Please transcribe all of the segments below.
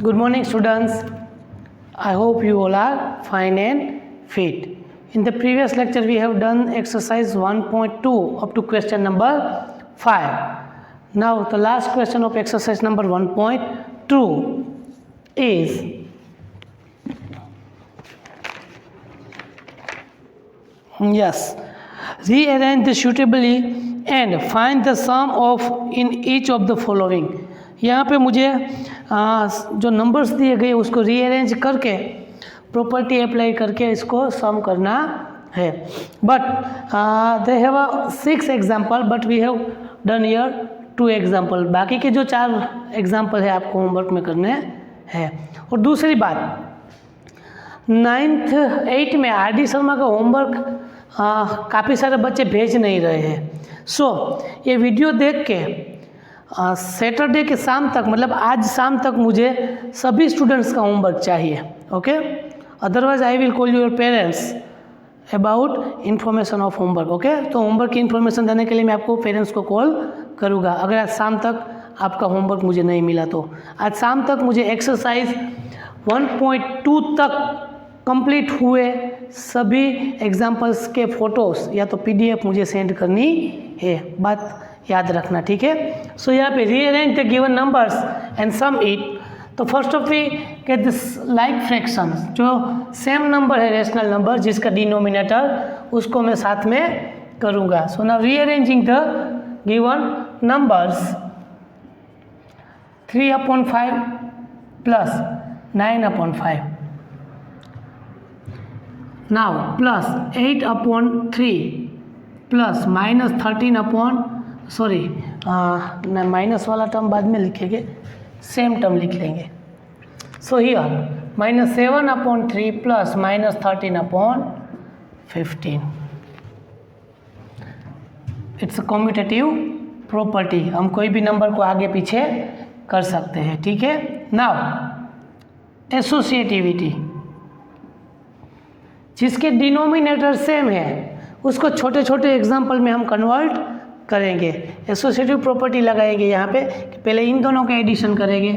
Good morning, students. I hope you all are fine and fit. In the previous lecture, we have done exercise 1.2 up to question number 5. Now, the last question of exercise number 1.2 is rearrange the suitably and find the sum of in each of the following. यहाँ पे मुझे जो numbers दिए गए उसको rearrange करके property apply करके इसको सम करना है. But they have 6 example but we have done here 2 example. बाकी के जो 4 एग्जाम्पल है आपको होमवर्क में करने हैं. और दूसरी बात 9th 8 में आर.डी. शर्मा का होमवर्क काफ़ी सारे बच्चे भेज नहीं रहे हैं. ये वीडियो देख के सैटरडे के शाम तक मतलब आज शाम तक मुझे सभी स्टूडेंट्स का होमवर्क चाहिए. Okay, otherwise I will call your parents about information of homework. Okay, तो होमवर्क की इन्फॉर्मेशन देने के लिए मैं आपको पेरेंट्स को कॉल करूँगा अगर आज शाम तक आपका होमवर्क मुझे नहीं मिला तो. आज शाम तक मुझे एक्सरसाइज 1.2 तक कंप्लीट हुए सभी एग्जाम्पल्स के फ़ोटोज़ या तो PDF मुझे सेंड करनी है. बात याद रखना, ठीक है. यहाँ पे rearrange the given numbers and sum it. तो first of we get this like fractions, जो सेम नंबर है रेशनल नंबर जिसका डिनोमिनेटर उसको मैं साथ में करूँगा. Now rearranging the given numbers 3/5 plus 9/5 now plus 8/3 plus minus 13 sorry minus वाला टर्म बाद में लिखेंगे, सेम टर्म लिख लेंगे. Here -7/3 plus -13/15. It's a commutative property. हम कोई भी नंबर को आगे पीछे कर सकते हैं, ठीक है. नाउ एसोसिएटिविटी, जिसके डिनोमिनेटर सेम है उसको छोटे छोटे एग्जाम्पल में हम कन्वर्ट करेंगे. एसोसिएटिव प्रॉपर्टी लगाएंगे यहाँ पे कि पहले इन दोनों का एडिशन करेंगे,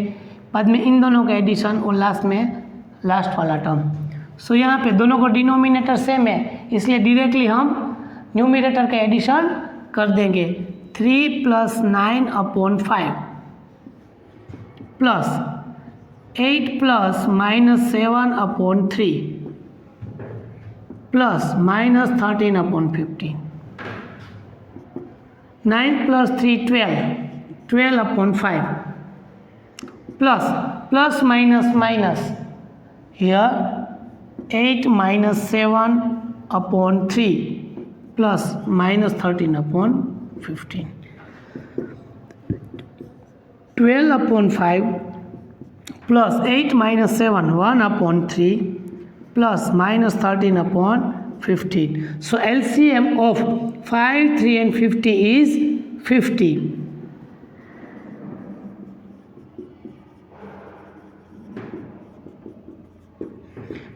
बाद में इन दोनों का एडिशन और लास्ट में लास्ट वाला टर्म. यहाँ पे दोनों को डिनोमिनेटर सेम है इसलिए डायरेक्टली हम न्यूमरेटर का एडिशन कर देंगे. 3 + 9/5 plus 8 + -7/3 plus -13/15. 9 + 3 12/5 plus minus here 8 - 7/3 plus -13/15. 12/5 plus 8 - 7 1/3 plus -13/15. LCM of 5, 3 and 50 is 50.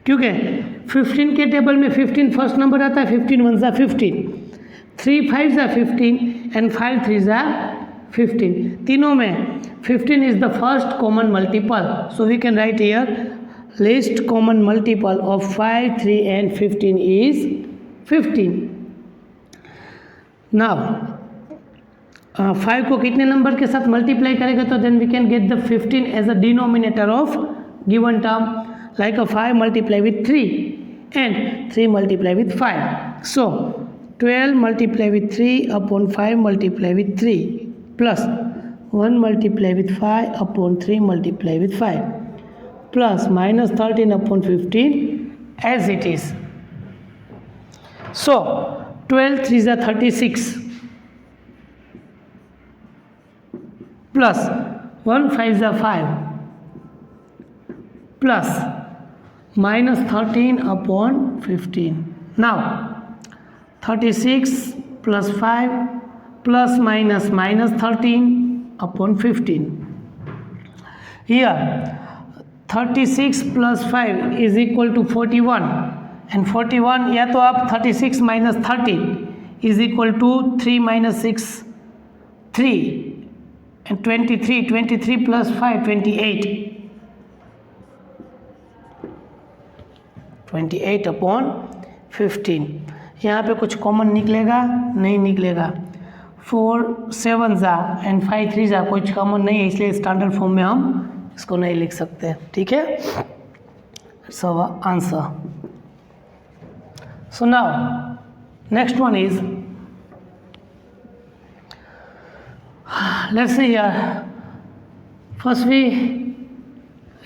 क्योंकि 15 के टेबल में 15 फर्स्ट नंबर आता है. 15 1 = 15, 3 5 = 15 एंड 5 3 = 15. तीनों में 15 is the first common multiple. We can write here least common multiple of 5, 3 and 15 is 15. Now 5 को कितने number के साथ मल्टीप्लाई करेगा तो then we can get the 15 as a denominator of given term, like a 5 multiply with 3 and 3 multiply with 5. 12 multiply with 3/5 multiply with 3 plus 1 multiply with 5/3 multiply with 5 plus -13/15 as it is. 12 3 = 36 plus 1 5 = 5 plus -13/15. Now 36 plus 5 plus -13/15. Here 36 plus 5 is equal to 41 and 41 या तो आप 36 minus 13 is equal to 3 minus 6 3 and 23 plus 5 28. 28/15। यहाँ पे कुछ common निकलेगा? नहीं निकलेगा। 4 7 जा एंड 5 3 जा, कुछ कॉमन नहीं है, इसलिए स्टैंडर्ड फॉर्म में हम इसको नहीं लिख सकते। ठीक है, so answer. So now next one is, let's see here. First we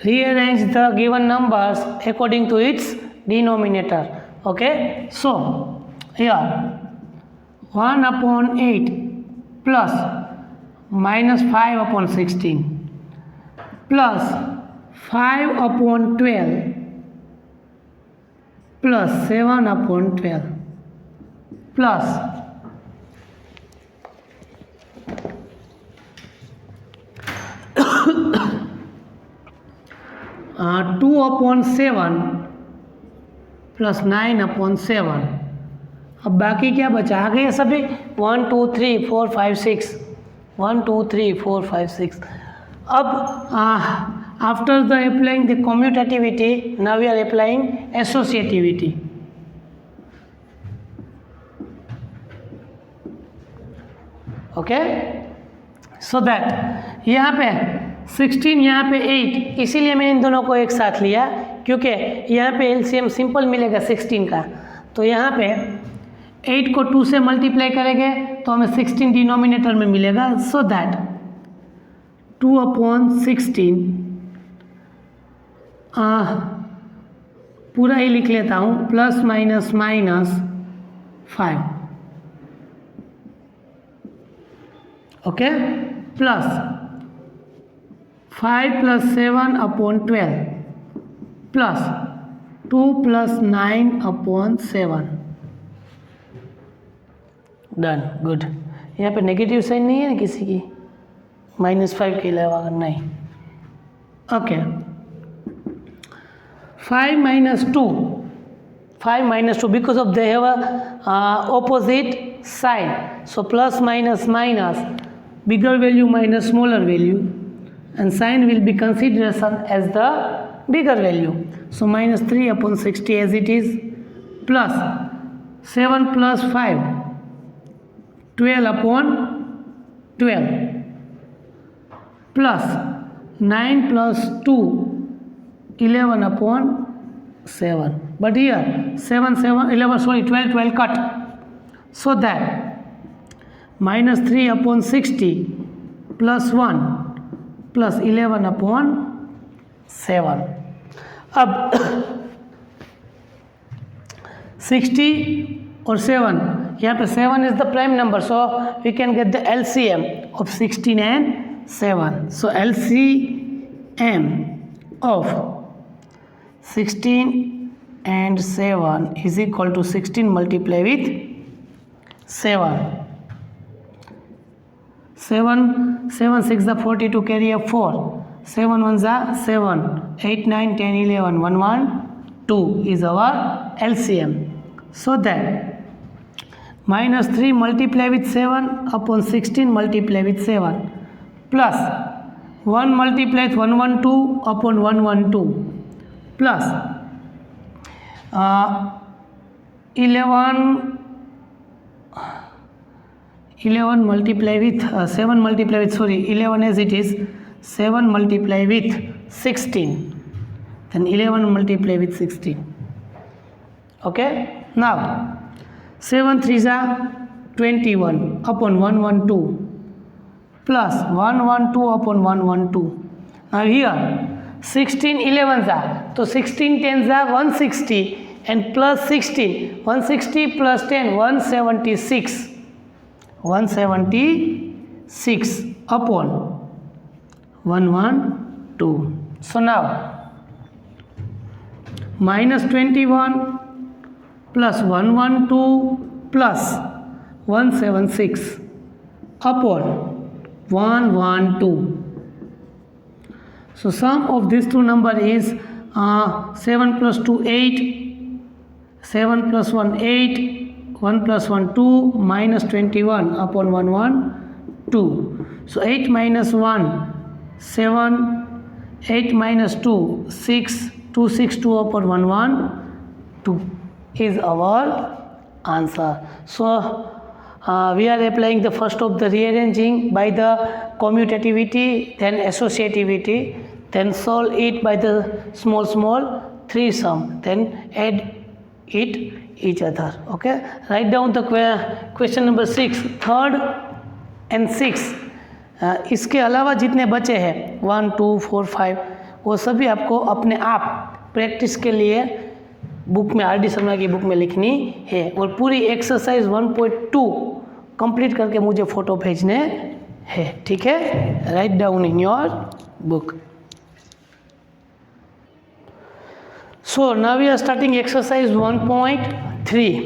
rearrange the given numbers according to its denominator. Okay, so here 1/8 plus -5/16 plus 5/12 plus 7/12 plus 2/7 plus 9/7। अब बाकी क्या बचा? आ गए सभी 1 2 3 4 5 6 1 2 3 4 5 6। अब after the applying the commutativity, now we are applying associativity. Okay, so that यहाँ पे 16, यहाँ पे 8, इसीलिए मैं इन दोनों को एक साथ लिया क्योंकि यहाँ पे एलसीएम सिंपल मिलेगा 16 का। तो यहाँ पे 8 को 2 से मल्टीप्लाई करेंगे तो हमें 16 डिनोमिनेटर में मिलेगा। सो दैट 2/16 पूरा ही लिख लेता हूँ, plus minus minus 5, okay, plus 5 + 7/12 plus 2 + 9/7। Done, good. यहाँ पे नेगेटिव साइन नहीं है ना किसी की, -5 के अलावा? नहीं, okay. 5 - 2 because of they have a opposite sign, so plus minus minus, bigger value minus smaller value, and sign will be consideration as the bigger value. So -3/60 as it is, plus 7 + 5 12/12 plus 9 + 2 11/7. But here 7 7 11 sorry 12 12 cut, so that -3/60 plus 1 plus 11/7. अब 60 और 7, यहाँ पे 7 is the prime number, so we can get the LCM of 16 and 7. So LCM of 16 and 7 is equal to 16 multiplied with 7. 7 6 42, carry a 4, 7 1 7, 8 9 10 11 1 1 2 is our LCM. So that -3 multiplied with 7/16 multiplied with 7 plus 1 multiplied 112/112 plus 11 multiplied with 7 multiplied with 11 as it is, 7 multiplied with 16, then 11 multiplied with 16. Okay, now 7 3 21/112 plus 112/112. Now here 16 11 तो 16 10 160 and plus 16, 160 plus 10 176 upon 112. So now -21 plus 112 plus 176 upon 112. So sum of these two number is 7 + 2 8, 7 + 1 8, 1 + 1 2, -21/112. So 8 - 1 7, 8 - 2 6, 2 6 2/112, 2 is our answer. So we are applying the first of the rearranging by the commutativity, then associativity, then solve it by the small three sum, then add it each other. Okay, write down the question number 6, third and 6. इसके अलावा जितने बचे हैं 1, 2, 4, 5 वो सभी आपको अपने आप प्रैक्टिस के लिए बुक में आर डी शर्मा की बुक में लिखनी है और पूरी एक्सरसाइज 1.2 कंप्लीट करके मुझे फ़ोटो भेजने हैं. ठीक है, write down in your book. So now we are starting exercise 1.3.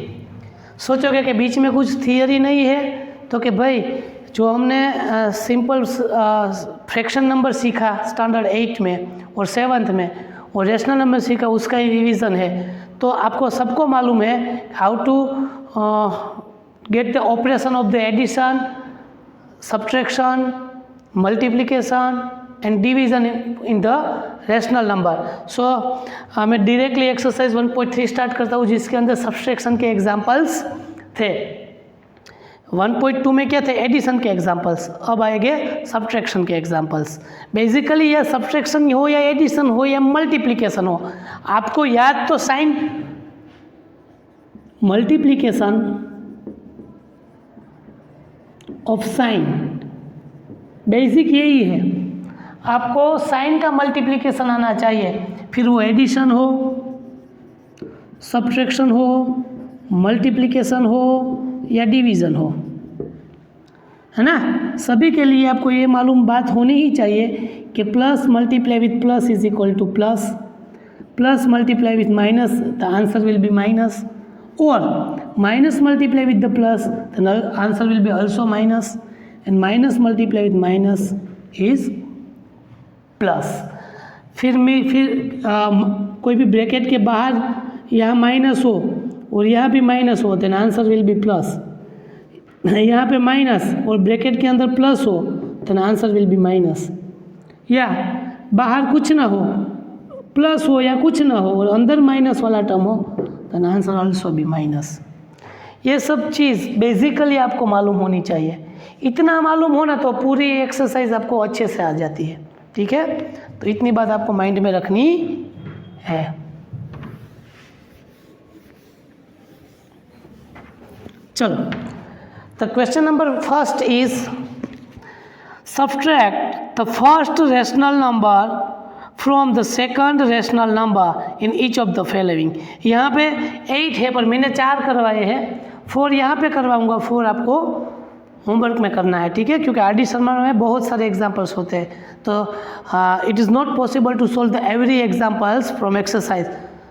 सोचोगे कि बीच में कुछ थियरी नहीं है तो कि भाई जो हमने सिंपल फ्रैक्शन नंबर सीखा स्टैंडर्ड 8 में और 7th में और रेशनल नंबर सीखा उसका ही रिवीजन है. तो आपको सबको मालूम है how to get the operation of the addition, subtraction, multiplication and division in the rational number. So मैं डायरेक्टली एक्सरसाइज 1.3 स्टार्ट करता हूँ जिसके अंदर सब्ट्रैक्शन के एग्जाम्पल्स थे. 1.2 में क्या थे? एडिशन के एग्जाम्पल्स. अब आएंगे सब्ट्रैक्शन के एग्जाम्पल्स. बेसिकली या सब्ट्रैक्शन हो या एडिशन हो या मल्टीप्लिकेशन हो, आपको याद तो sign multiplication of sign, basic यही है. आपको साइन का मल्टीप्लिकेशन आना चाहिए, फिर वो एडिशन हो, सब्ट्रैक्शन हो, मल्टीप्लिकेशन हो या डिवीज़न हो, है ना. सभी के लिए आपको ये मालूम बात होनी ही चाहिए कि plus multiply with plus is equal to plus, plus multiply with minus the answer will be minus, और minus multiply with the plus the answer will be also minus, and minus multiply with minus is plus. फिर कोई भी bracket के बाहर यहाँ minus हो और यहाँ भी माइनस हो then answer will be plus. यहाँ पे माइनस और ब्रैकेट के अंदर प्लस हो then answer will be minus. या बाहर कुछ ना हो, प्लस हो या कुछ ना हो और अंदर माइनस वाला टर्म हो then answer also be minus. ये सब चीज़ बेसिकली आपको मालूम होनी चाहिए. इतना मालूम होना तो पूरी एक्सरसाइज आपको अच्छे से आ जाती है. ठीक है, तो इतनी बात आपको माइंड में रखनी है. चलो, the question number first is subtract the first rational number from the second rational number in each of the following. यहाँ पे 8 है पर मैंने 4 करवाए हैं, 4 यहाँ पे करवाऊँगा, 4 आपको होमवर्क में करना है. ठीक है, क्योंकि आर डी शर्मा में बहुत सारे एग्जाम्पल्स होते हैं तो it is not possible to solve the every examples from exercise.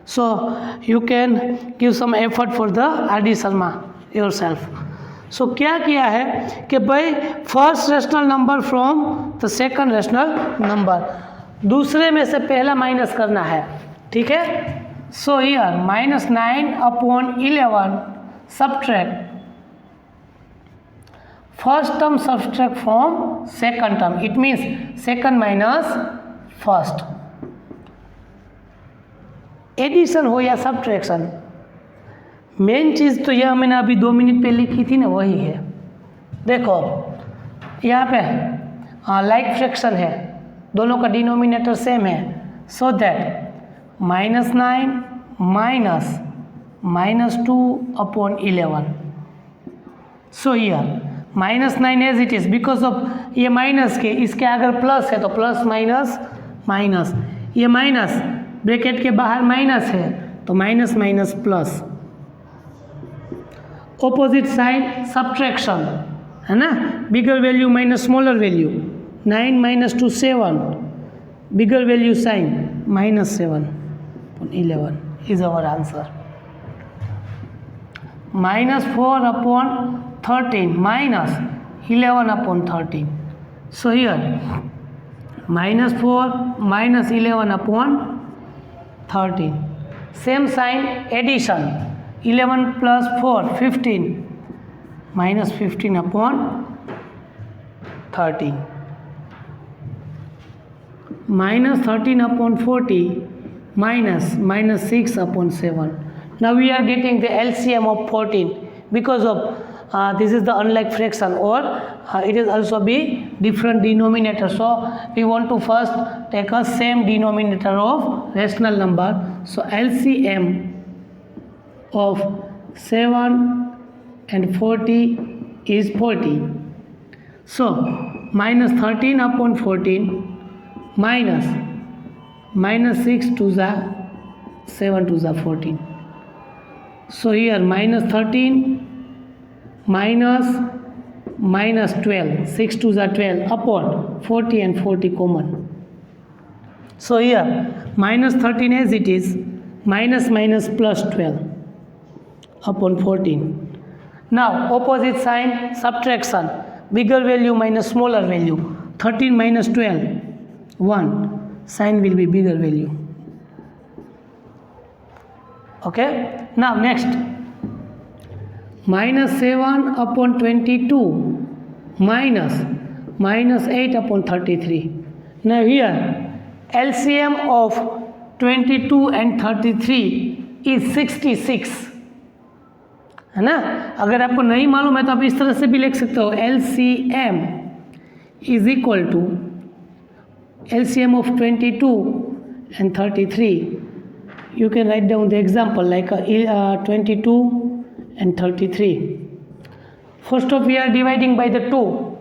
So you can give some effort for the R D Sharma yourself. So क्या किया है कि भाई first rational number from the second rational number, दूसरे में से पहला minus करना है. ठीक है, so here -9/11 subtract first term subtract from second term. It means second minus first. Addition हो या सब्ट्रैक्शन, मेन चीज़ तो यह मैंने अभी 2 मिनट पे लिखी थी ना, वही है. देखो यहाँ पे लाइक फ्रैक्शन है, दोनों का डिनोमिनेटर सेम है. So that -9 -2/11. So here -9 as it is because of ये माइनस के, इसके अगर प्लस है तो प्लस माइनस माइनस, ये माइनस ब्रैकेट के बाहर माइनस है तो minus minus plus. Opposite sign subtraction है ना, bigger value minus smaller value. 9 - 2 7, bigger value sign -7/11 is our answer. -4/13 -11/13. So here -4 -11/13. Same sign addition. 11 plus 4 15 -15/13. -13/40 -6/7. Now we are getting the LCM of 14 because of this is the unlike fraction, or it is also be different denominator. So we want to first take a same denominator of rational number. So LCM of 7 and 40 is 40. So minus 13 upon 14 minus 6 to the 7 to the 14. So here minus 13 minus 12, 6 to the 12 upon 40 and 40 common. So here minus 13 as it is, minus plus 12 upon 14. Now opposite sign, subtraction, bigger value minus smaller value. 13 minus 12, 1. Sign will be bigger value. Okay. Now next, minus 7 upon 22 minus 8 upon 33. Now here LCM of 22 and 33 is 66, है ना. अगर आपको नहीं मालूम है तो आप इस तरह से भी लिख सकते हो, LCM is equal to LCM of 22 and 33. You can write down the example like 22 and 33. First of we are dividing by the 2.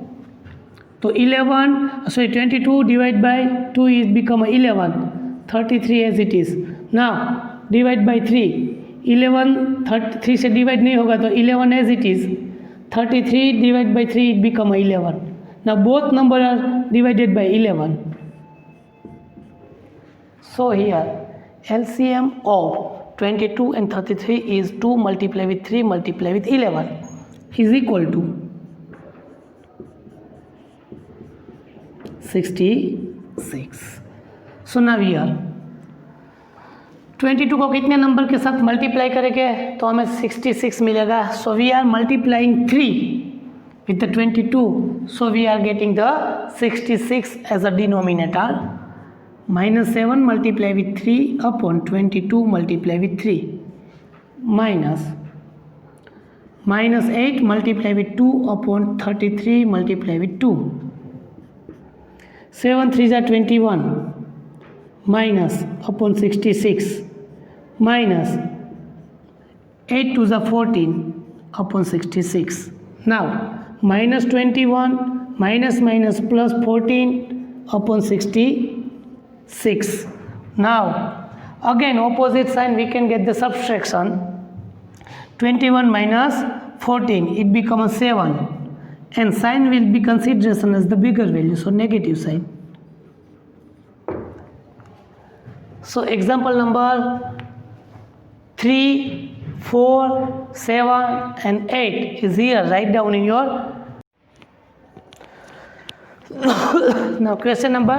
So 22 divided by 2 is become 11. 33 as it is. Now divide by 3. 11 3 से divide नहीं होगा तो 11 as it is. 33 divided by 3 it become 11. Now both numbers are divided by 11. So here LCM of 22 and 33 is 2 multiplied with 3 multiplied with 11 is equal to 66. So now here 22 को कितने number के साथ multiply करेंगे तो हमें 66 मिलेगा. So we are multiplying 3 with the 22. So we are getting the 66 as a denominator. Minus 7 multiplied with 3 upon 22 multiplied with 3 minus 8 multiplied with 2 upon 33 multiplied with 2. 7 3s are 21 minus upon 66 minus 8 2s are 14 upon 66. Now minus 21 minus plus 14 upon 66. Now again opposite sign we can get the subtraction. 21 minus 14 it becomes 7 and sign will be consideration as the bigger value, so negative sign. So example number 3, 4, 7 and 8 is here. Write down in your now question number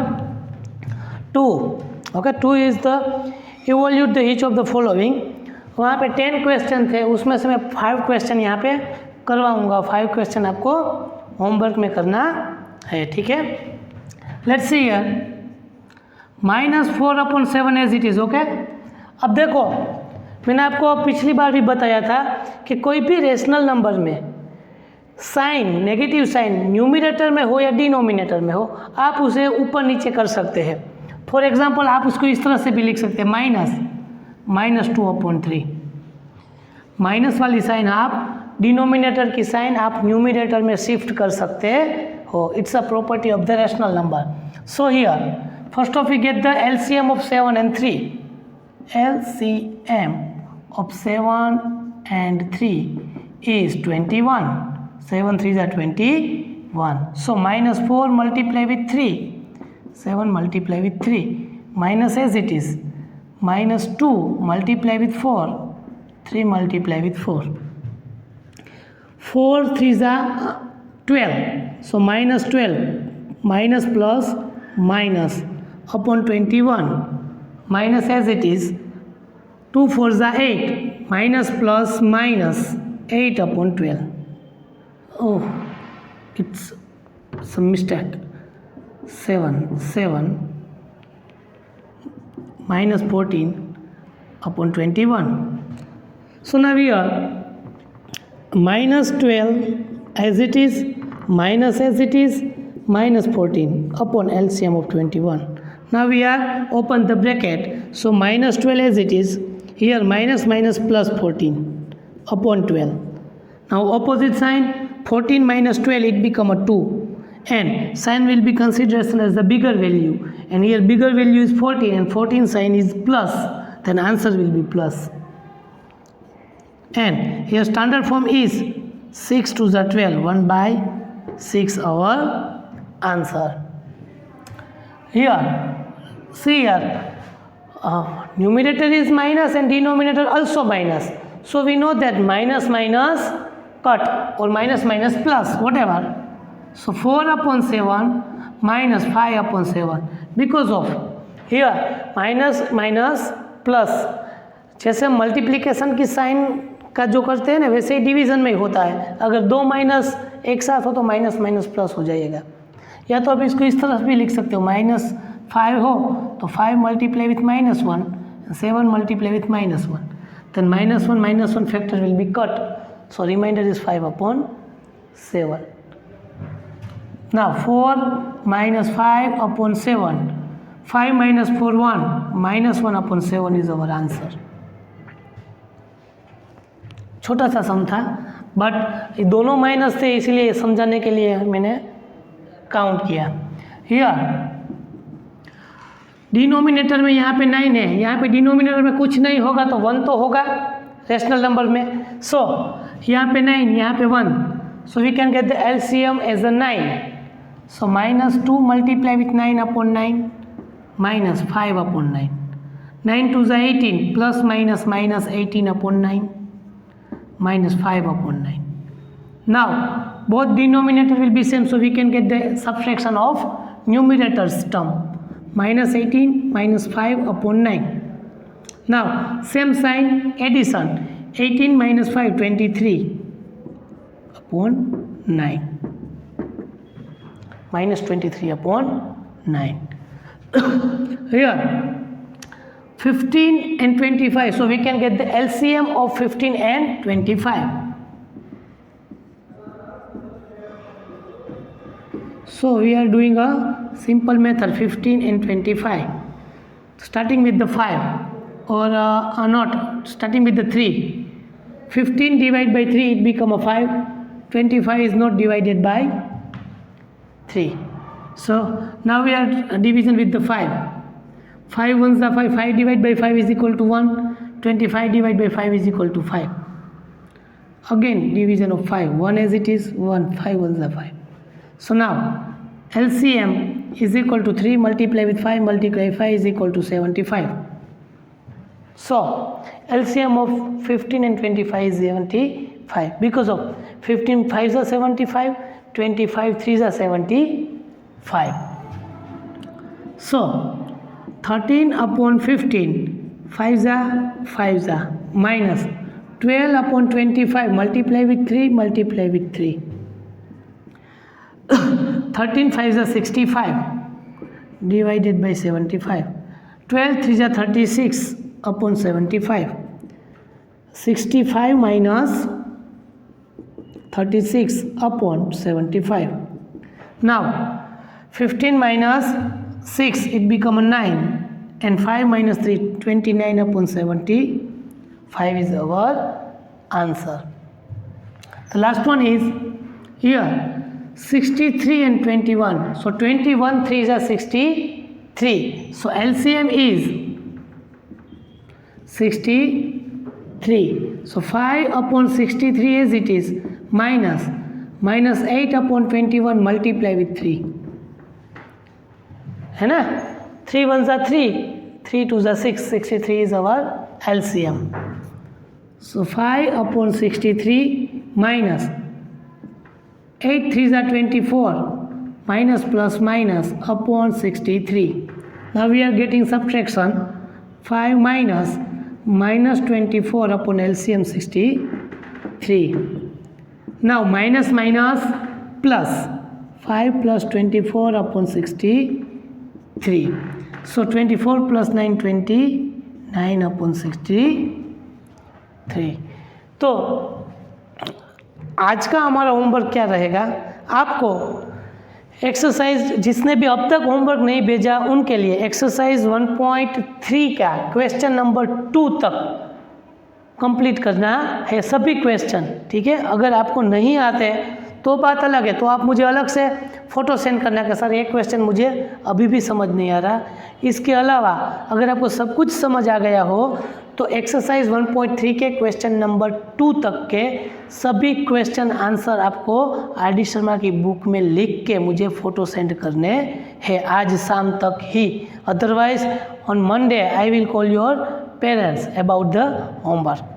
2. Okay, 2 is the evaluate the each of the following. वहाँ पे 10 question थे, उसमें से मैं 5 question यहाँ पे करवाऊँगा. 5 question आपको homework में करना है, ठीक है. Let's see here -4 upon 7 as it is. Okay, अब देखो मैंने आपको पिछली बार भी बताया था कि कोई भी रेशनल नंबर में साइन, नेगेटिव साइन न्यूमिनेटर में हो या डिनोमिनेटर में हो, आप उसे ऊपर नीचे कर सकते हैं. फॉर एग्जांपल आप उसको इस तरह से भी लिख सकते हैं, -2 upon 3. माइनस वाली साइन आप डिनोमिनेटर की साइन आप न्यूमिनेटर में शिफ्ट कर सकते हो. It's a property of the rational number. So here first of we get the LCM of 7 and 3. LCM of 7 and 3 is 21. 7 3s are 21. So -4 multiply with 3. 7 multiply with 3 minus as it is. -2 multiply with 4. 3 multiply with 4. 4 3s are 12. So -12 minus plus minus upon 21 minus as it is. 2 4s are 8 minus plus minus 8 upon 12. Oh, it's some mistake. 7 minus 14 upon 21 So now here minus 12 as it is, minus as it is, minus 14 upon LCM of 21. Now we are open the bracket. So minus 12 as it is, here minus minus plus 14 upon 12. Now opposite sign, 14 minus 12, it become a 2. And sign will be considered as the bigger value. And here bigger value is 14 and 14 sign is plus. Then answer will be plus. And here standard form is 6 to the 12, 1 by 6 our answer. Here, see here, numerator is minus and denominator also minus. So we know that minus minus cut or minus minus plus, whatever. So 4 upon 7 minus 5 upon 7. Because of here minus minus plus, जैसे हम multiplication की sign का जो करते हैं ना वैसे ही division में होता है. अगर दो माइनस एक साथ हो तो माइनस माइनस प्लस हो जाएगा. या तो आप इसको इस तरह भी लिख सकते हो, -5 हो तो 5 multiply with -1, 7 multiply with -1, then -1 factor will be cut, so remainder is 5 upon 7. Now 4 minus 5 upon 7, 5 minus 4 1, -1 upon 7 is our answer. छोटा सा सम था बट ये दोनों माइनस थे इसलिए समझाने के लिए मैंने काउंट किया. हियर डिनोमिनेटर में यहाँ पे 9 है, यहाँ पे डिनोमिनेटर में कुछ नहीं होगा तो 1 तो होगा रेशनल नंबर में. सो यहाँ पे 9, यहाँ पे 1, so we can get the LCM as a 9. So -2 multiply with 9 upon 9 -5 upon 9. 9 2 is 18 plus minus -18 upon 9 -5 upon 9. Now both denominator will be same, so we can get the subtraction of numerator's term, -18 -5 upon 9. Now same sign addition, 18 minus 5 23 upon 9, -23 upon 9. Here 15 and 25, so we can get the LCM of 15 and 25. So we are doing a simple method, 15 and 25, starting with the 5 or not, starting with the 3. 15 divided by 3, it become a 5. 25 is not divided by 3. So now we are division with the 5. 5 ones are 5, 5 divided by 5 is equal to 1, 25 divided by 5 is equal to 5. Again division of 5, 1 as it is, 1, 5 ones are 5. So now LCM is equal to 3 multiply with 5 multiply 5 is equal to 75. So LCM of 15 and 25 is 75 because of 15 5s are 75, 25 3s are 75. So 13 upon 15, 5s are minus 12 upon 25, multiply with 3, multiply with 3. 13 5s are 65 divided by 75. 12 3s are 36 upon 75. 65 minus 36 upon 75. Now 15 minus 6, it become a 9, and 5 minus 3, 29 upon 75 is our answer. The last one is here 63 and 21. So 21 3s are 63. So LCM is 63. So 5 upon 63 as it is, minus 8 upon 21 multiply with 3. है ना, 3 1s are 3, 3 2s are 6, 63 is our LCM. So 5 upon 63 minus 8 3s are 24, minus plus minus upon 63. Now we are getting subtraction, 5 minus -24 upon LCM 63. Now minus minus plus 5 plus 24 upon 63. So 24 plus 9 29 upon 63. तो आज का हमारा homework क्या रहेगा, आपको exercise, जिसने भी अब तक होमवर्क नहीं भेजा उनके लिए एक्सरसाइज 1.3 का क्वेश्चन नंबर 2 तक कंप्लीट करना है, सभी क्वेश्चन, ठीक है। अगर आपको नहीं आते तो बात अलग है, तो आप मुझे अलग से फ़ोटो सेंड करना कि सर ये क्वेश्चन मुझे अभी भी समझ नहीं आ रहा। इसके अलावा अगर आपको सब कुछ समझ आ गया हो तो एक्सरसाइज 1.3 के क्वेश्चन नंबर 2 तक के सभी क्वेश्चन आंसर आपको RD शर्मा की बुक में लिख के मुझे फ़ोटो सेंड करने हैं आज शाम तक ही। Otherwise on Monday I will call your parents about the homework.